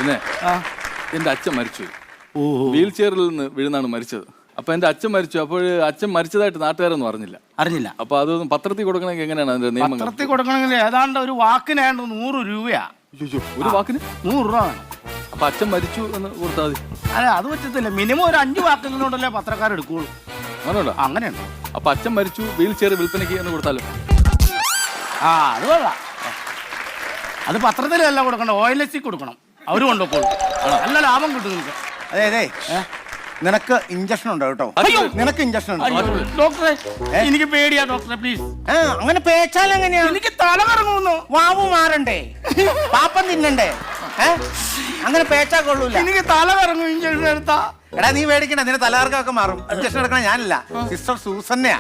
പിന്നെ എന്റെ അച്ഛൻ മരിച്ചു. വീൽ ചെയറിൽ നിന്ന് വീഴുന്നാണ് മരിച്ചത്. അപ്പൊ എന്റെ അച്ഛൻ മരിച്ചു. അപ്പോൾ അച്ഛൻ മരിച്ചതായിട്ട് നാട്ടുകാരൊന്നും അറിഞ്ഞില്ല. അപ്പൊ അത് പത്രത്തിൽ കൊടുക്കണമെങ്കിൽ എങ്ങനെയാണ് അതിന്റെ നിയമം? പത്രത്തിൽ കൊടുക്കണമെങ്കിൽ ഏതാണ്ട് ഒരു വാക്കിനാണ്ട് 100 രൂപയാ. ഒരു വാക്കിന് 100 രൂപ വേണം. അപ്പൊ അച്ഛൻ മരിച്ചു എന്ന് കൊടുത്താൽ മതി? അതെ, അത് പറ്റത്തില്ല. മിനിമം ഒരു 5 വാക്കിനോടല്ലേ പത്രക്കാരെടുക്കുള്ളൂ. അങ്ങനെയുണ്ടോ? അങ്ങനെയുണ്ട്. അപ്പൊ അച്ഛൻ മരിച്ചു വീൽ ചെയർ വിൽപ്പനയ്ക്ക് എന്ന് കൊടുത്താലോ? അത് കൊള്ളാം. അത് പത്രത്തിലല്ല കൊടുക്കണം, OLC കൊടുക്കണം. അവര് കൊണ്ടുപോകും. നല്ല ലാഭം കിട്ടും നിങ്ങൾക്ക്. അതെ നിനക്ക് ഇഞ്ചക്ഷൻ ഉണ്ടോ കേട്ടോ? നിനക്ക് ഇഞ്ചക്ഷൻ ഉണ്ടോ ഡോക്ടറെ? എനിക്ക് പേടിയാ ഡോക്ടറെ, പ്ലീസ്. അങ്ങനെ പേച്ചാൽ എങ്ങനെയാ? എനിക്ക് തല കറങ്ങുന്നു. വാവു മാറണ്ടേ? പാപ്പം തിന്നണ്ടേ? അങ്ങനെ പേച്ചാ കൊള്ളൂല. എനിക്ക് തല കറങ്ങും ഇഞ്ചക്ഷൻ എടുത്താ. എടാ നീ മേടിക്കണ്ട, നിന്റെ തലകർക്കൊക്കെ മാറും. ഇഞ്ചക്ഷൻ എടുക്കണ ഞാനില്ല, സിസ്റ്റർ സൂസന്നയാ.